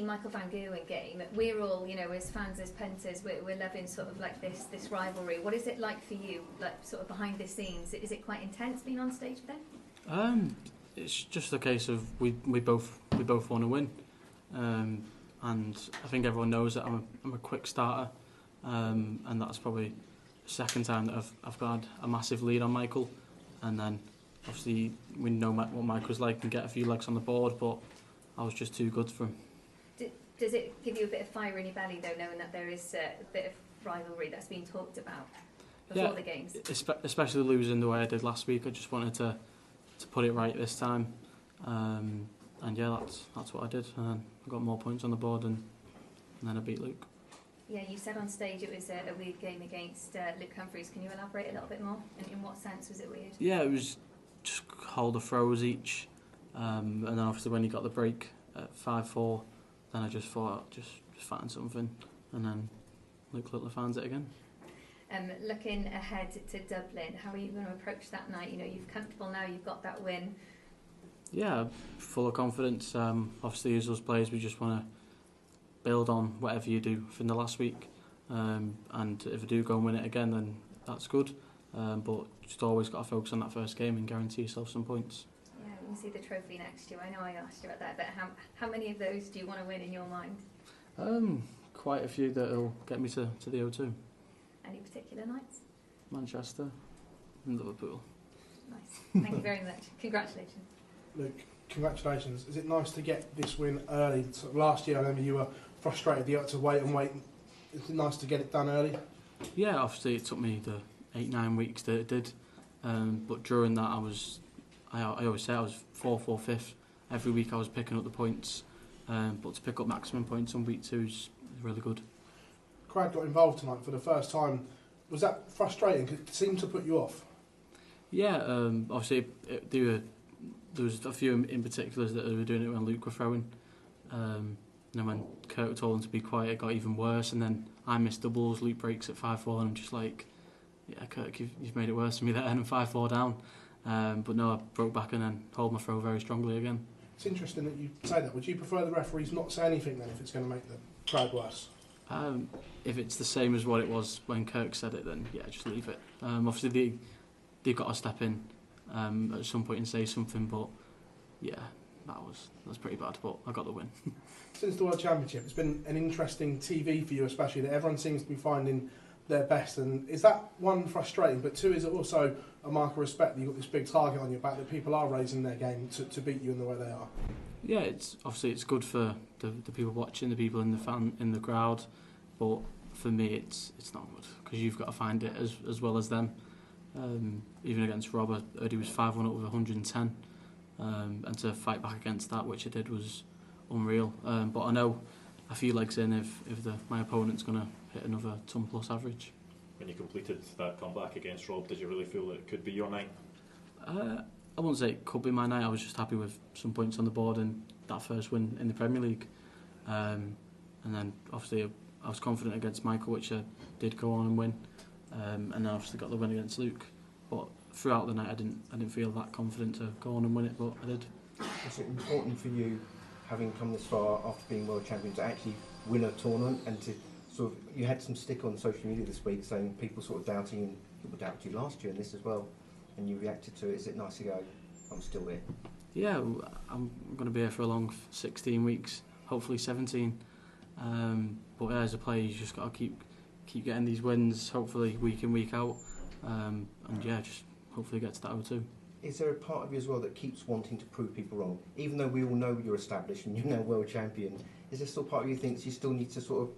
Michael van Gerwen game, we're all, as fans, as punters, we're loving sort of like this rivalry. What is it like for you, like sort of behind the scenes? Is it quite intense being on stage with them? It's just a case of we both want to win, and I think everyone knows that I'm a quick starter, and that's probably the second time that I've got a massive lead on Michael, and then obviously we know what Michael's like and get a few legs on the board, but I was just too good for him. Does it give you a bit of fire in your belly though, knowing that there is a bit of rivalry that's being talked about before the games? Especially losing the way I did last week. I just wanted to put it right this time, and yeah, that's what I did. And then I got more points on the board, and then I beat Luke. Yeah, you said on stage it was a weird game against Luke Humphries. Can you elaborate a little bit more? And in what sense was it weird? Yeah, it was just hold the throws each, and then obviously when he got the break at 5-4, then I just thought just find something, and then Luke finds it again. Looking ahead to Dublin, how are you going to approach that night? You're comfortable now, you've got that win. Yeah, full of confidence. Obviously, as us players, we just want to build on whatever you do from the last week. And if I do go and win it again, then that's good. But just always got to focus on that first game and guarantee yourself some points. Yeah, we can see the trophy next year. I know I asked you about that, but how many of those do you want to win in your mind? Quite a few that'll get me to the O2. Any particular nights? Manchester and Liverpool. Nice. Thank you very much. Congratulations. Luke, congratulations. Is it nice to get this win early? Sort of last year, I remember you were frustrated you had to wait and wait. Is it nice to get it done early? Yeah, obviously it took me the 8-9 weeks that it did. But during that, I always say I was 4th or 5th. Every week I was picking up the points. But to pick up maximum points on week 2 is really good. Crowd got involved tonight for the first time. Was that frustrating? 'Cause it seemed to put you off. Yeah, obviously there was a few in particular that were doing it when Luke were throwing. And then when Kirk told him to be quiet, it got even worse. And then I missed doubles, Luke breaks at 5-4, and I'm just like, yeah, Kirk, you've made it worse for me there, and I'm 5-4 down. But no, I broke back and then held my throw very strongly again. It's interesting that you say that. Would you prefer the referees not say anything then if it's going to make the crowd worse? If it's the same as what it was when Kirk said it, then yeah, just leave it. Obviously they've got to step in at some point and say something, but yeah, that was pretty bad, but I got the win. Since the World Championship, it's been an interesting TV for you, especially that everyone seems to be finding their best. And is that, one, frustrating, but two, is it also a mark of respect that you've got this big target on your back, that people are raising their game to beat you in the way they are? Yeah, it's good for the people watching, the people in the crowd, but for me it's not good, because you've got to find it as well as them. Even against Rob, I heard he was 5-1 up with 110, and to fight back against that, which I did, was unreal. But I know a few legs in, if my opponent's going to hit another ton plus average. When you completed that comeback against Rob, did you really feel that it could be your night? I wouldn't say it could be my night. I was just happy with some points on the board and that first win in the Premier League. And then obviously I was confident against Michael, which I did go on and win. And then obviously got the win against Luke. But throughout the night I didn't feel that confident to go on and win it, but I did. Is it important for you, having come this far after being world champion, to actually win a tournament, and to sort of, you had some stick on social media this week saying people sort of doubting, and people doubted you last year and this as well, and you reacted to it. Is it nice to go, I'm still here? Yeah, I'm going to be here for a long 16 weeks, hopefully 17. But as a player, you just got to keep getting these wins, hopefully week in, week out, and yeah, just hopefully get to that O2. Is there a part of you as well that keeps wanting to prove people wrong? Even though we all know you're established and you're now world champion, is there still part of you that thinks you still need to sort of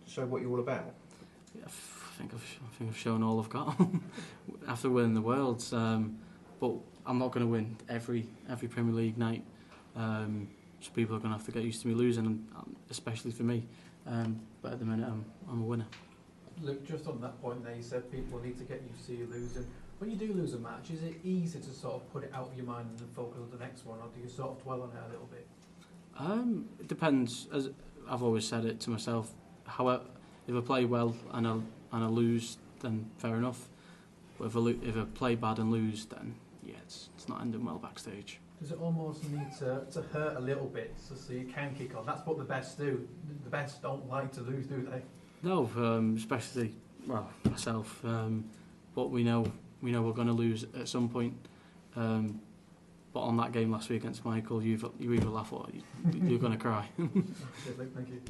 show what you're all about? Yeah, I think I've shown all I've got after winning the Worlds. But I'm not going to win every Premier League night. So people are going to have to get used to me losing, especially for me. But at the minute, I'm a winner. Luke, just on that point there, you said people need to get used to you losing. When you do lose a match, is it easy to sort of put it out of your mind and then focus on the next one, or do you sort of dwell on it a little bit? It depends. As I've always said it to myself, however, if I play well and I lose, then fair enough. But if I play bad and lose, then yeah, it's not ending well backstage. Does it almost need to hurt a little bit so you can kick on? That's what the best do. The best don't like to lose, do they? No, especially myself. But we know we're going to lose at some point. But on that game last week against Michael, you either laugh or you're going to cry. Thank you.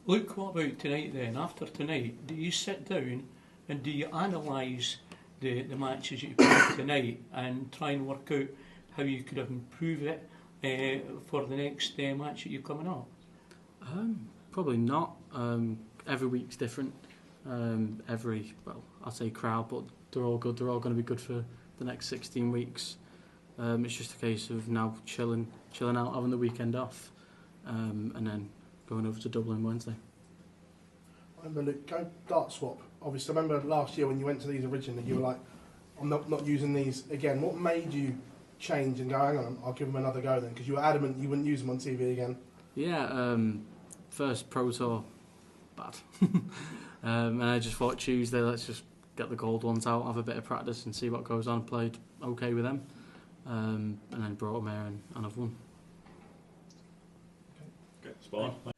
Luke, what about tonight then? After tonight, do you sit down and do you analyse the matches that you played tonight and try and work out how you could improve it for the next match that you're coming up? Probably not. Every week's different. I'd say crowd, but they're all good. They're all going to be good for the next 16 weeks. It's just a case of now chilling out, having the weekend off, and then going over to Dublin Wednesday. I remember, Luke, go dart swap. Obviously, I remember last year when you went to these originally, you were like, I'm not using these again. What made you change and go, hang on, I'll give them another go then? Because you were adamant you wouldn't use them on TV again. Yeah, first Pro Tour, bad. And I just thought Tuesday, let's just get the gold ones out, have a bit of practice and see what goes on. Played okay with them. And then brought them here and I've won. Okay, spot on.